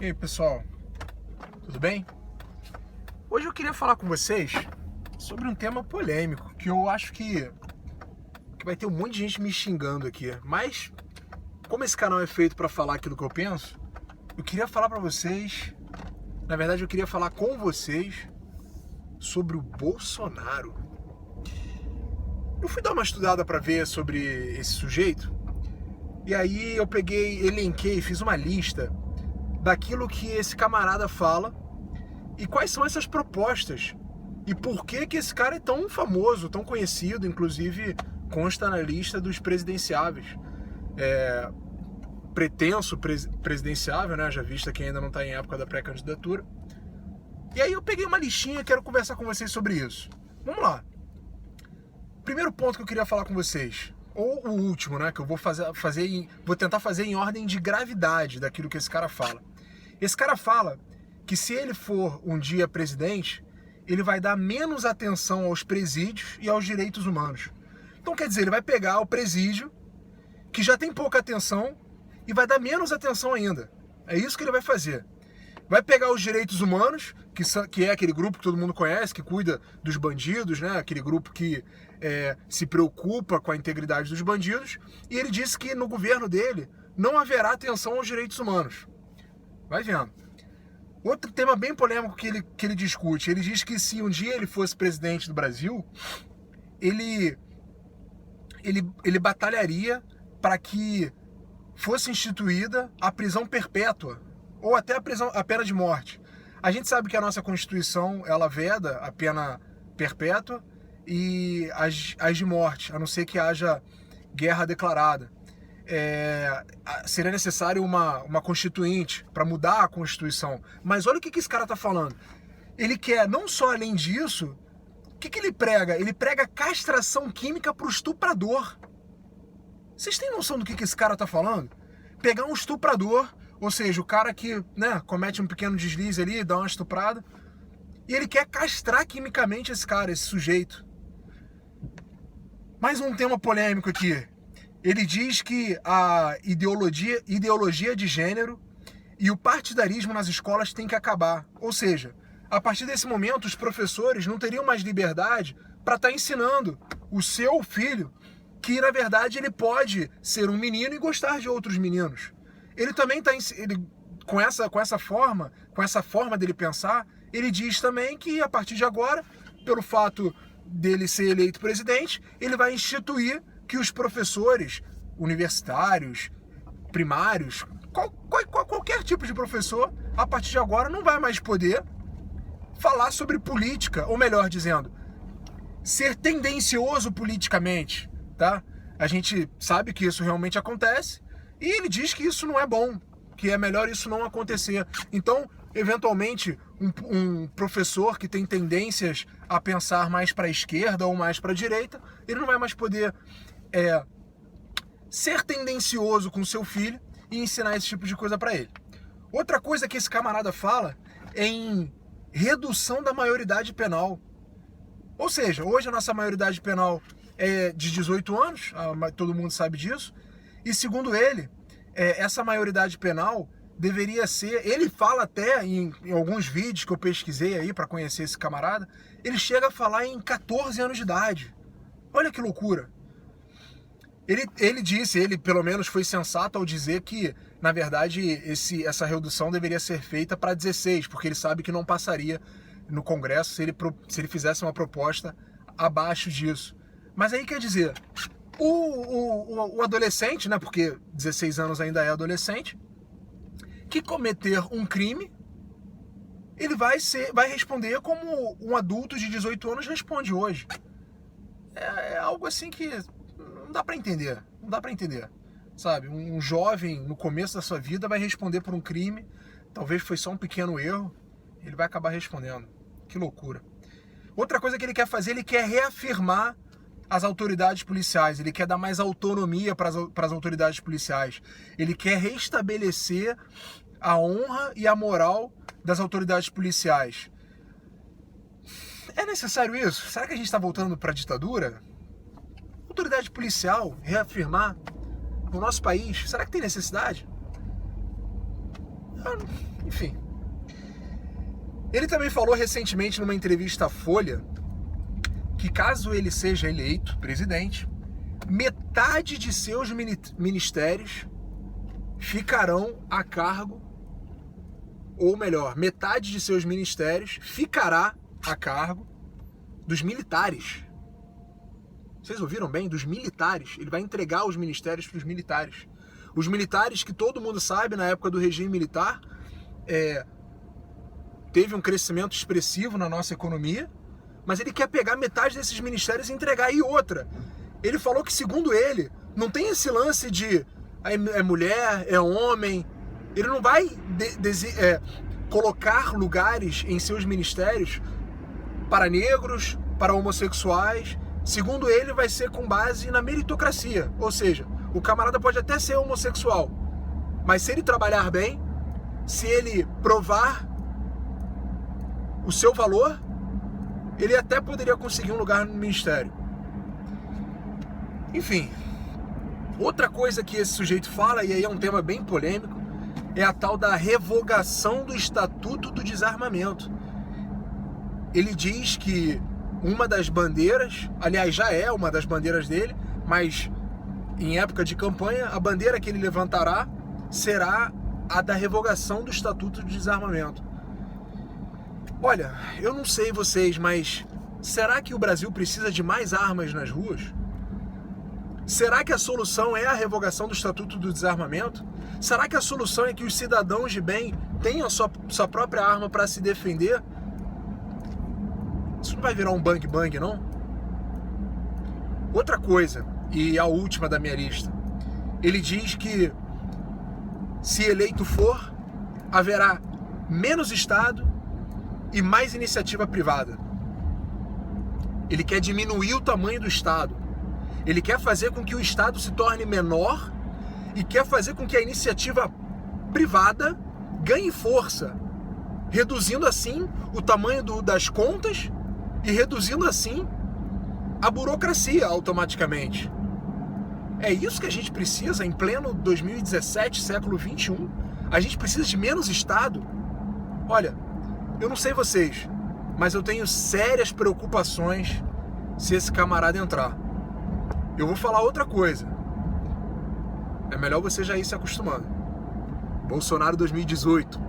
E aí, pessoal, tudo bem? Hoje eu queria falar com vocês sobre um tema polêmico, que eu acho que vai ter um monte de gente me xingando aqui, mas como esse canal é feito para falar aquilo que eu penso, eu queria falar para vocês, na verdade eu queria falar com vocês sobre o Bolsonaro. Eu fui dar uma estudada para ver sobre esse sujeito, e aí eu elenquei, fiz uma lista daquilo que esse camarada fala e quais são essas propostas e por que esse cara é tão famoso, tão conhecido, inclusive consta na lista dos presidenciáveis. Pretenso presidenciável, né? Já visto que ainda não está em época da pré-candidatura. E aí eu peguei uma listinha e quero conversar com vocês sobre isso. Vamos lá. Primeiro ponto que eu queria falar com vocês, ou o último, né? Que eu vou tentar fazer em ordem de gravidade daquilo que esse cara fala. Esse cara fala que se ele for um dia presidente, ele vai dar menos atenção aos presídios e aos direitos humanos. Então quer dizer, ele vai pegar o presídio, que já tem pouca atenção, e vai dar menos atenção ainda. É isso que ele vai fazer. Vai pegar os direitos humanos, que é aquele grupo que todo mundo conhece, que cuida dos bandidos, né? Aquele grupo que se preocupa com a integridade dos bandidos, e ele disse que no governo dele não haverá atenção aos direitos humanos. Vai vendo. Outro tema bem polêmico que ele discute, ele diz que se um dia ele fosse presidente do Brasil, ele batalharia para que fosse instituída a prisão perpétua, ou até a pena de morte. A gente sabe que a nossa Constituição, ela veda a pena perpétua e as de morte, a não ser que haja guerra declarada. Seria necessário uma constituinte para mudar a Constituição. Mas olha o que esse cara tá falando. Ele quer, não só além disso, o que ele prega? Ele prega castração química pro estuprador. Vocês têm noção do que esse cara tá falando? Pegar um estuprador, ou seja, o cara que, né, comete um pequeno deslize ali, dá uma estuprada, e ele quer castrar quimicamente esse cara, esse sujeito. Mais um tema polêmico aqui. Ele diz que a ideologia de gênero e o partidarismo nas escolas tem que acabar. Ou seja, a partir desse momento, os professores não teriam mais liberdade para estar ensinando o seu filho que, na verdade, ele pode ser um menino e gostar de outros meninos. Ele também está... Com essa forma dele pensar, ele diz também que, a partir de agora, pelo fato dele ser eleito presidente, ele vai instituir que os professores universitários, primários, qualquer tipo de professor, a partir de agora não vai mais poder falar sobre política, ou melhor dizendo, ser tendencioso politicamente, tá? A gente sabe que isso realmente acontece, e ele diz que isso não é bom, que é melhor isso não acontecer. Então, eventualmente, um professor que tem tendências a pensar mais para a esquerda ou mais para a direita, ele não vai mais poder ser tendencioso com seu filho e ensinar esse tipo de coisa para ele. Outra coisa que esse camarada fala é em redução da maioridade penal. Ou seja, hoje a nossa maioridade penal é de 18 anos, todo mundo sabe disso, e segundo ele, essa maioridade penal deveria ser, ele fala até em alguns vídeos que eu pesquisei aí para conhecer esse camarada, ele chega a falar em 14 anos de idade. Olha que loucura. Ele pelo menos foi sensato ao dizer que, na verdade, essa redução deveria ser feita para 16, porque ele sabe que não passaria no Congresso se ele fizesse uma proposta abaixo disso. Mas aí quer dizer, o adolescente, né, porque 16 anos ainda é adolescente, que cometer um crime, ele vai responder como um adulto de 18 anos responde hoje. É algo assim que não dá pra entender, sabe? Um jovem no começo da sua vida vai responder por um crime, talvez foi só um pequeno erro, ele vai acabar respondendo. Que loucura. Outra coisa que ele quer fazer, ele quer reafirmar as autoridades policiais, ele quer dar mais autonomia para as autoridades policiais, ele quer restabelecer a honra e a moral das autoridades policiais. É necessário isso? Será que a gente está voltando para a ditadura? Autoridade policial reafirmar no nosso país, será que tem necessidade? Enfim. Ele também falou recentemente numa entrevista à Folha que caso ele seja eleito presidente, metade de seus ministérios ficarão a cargo, ou melhor, metade de seus ministérios ficará a cargo dos militares. Vocês ouviram bem? Dos militares. Ele vai entregar os ministérios para os militares. Os militares que todo mundo sabe, na época do regime militar, teve um crescimento expressivo na nossa economia, mas ele quer pegar metade desses ministérios e entregar. E outra, ele falou que, segundo ele, não tem esse lance de é mulher, é homem. Ele não vai colocar lugares em seus ministérios para negros, para homossexuais. Segundo ele, vai ser com base na meritocracia. Ou seja, o camarada pode até ser homossexual, mas se ele trabalhar bem, se ele provar o seu valor, ele até poderia conseguir um lugar no ministério. Enfim, outra coisa que esse sujeito fala, e aí é um tema bem polêmico, é a tal da revogação do Estatuto do Desarmamento. Ele diz que uma das bandeiras, aliás, já é uma das bandeiras dele, mas em época de campanha, a bandeira que ele levantará será a da revogação do Estatuto de Desarmamento. Olha, eu não sei vocês, mas será que o Brasil precisa de mais armas nas ruas? Será que a solução é a revogação do Estatuto do Desarmamento? Será que a solução é que os cidadãos de bem tenham sua própria arma para se defender? Isso não vai virar um bang-bang, não? Outra coisa, e a última da minha lista, ele diz que, se eleito for, haverá menos Estado e mais iniciativa privada. Ele quer diminuir o tamanho do Estado. Ele quer fazer com que o Estado se torne menor e quer fazer com que a iniciativa privada ganhe força, reduzindo assim o tamanho das contas e reduzindo assim a burocracia automaticamente. É isso que a gente precisa em pleno 2017, século 21? A gente precisa de menos Estado? Olha, eu não sei vocês, mas eu tenho sérias preocupações se esse camarada entrar. Eu vou falar outra coisa. É melhor você já ir se acostumando. Bolsonaro 2018.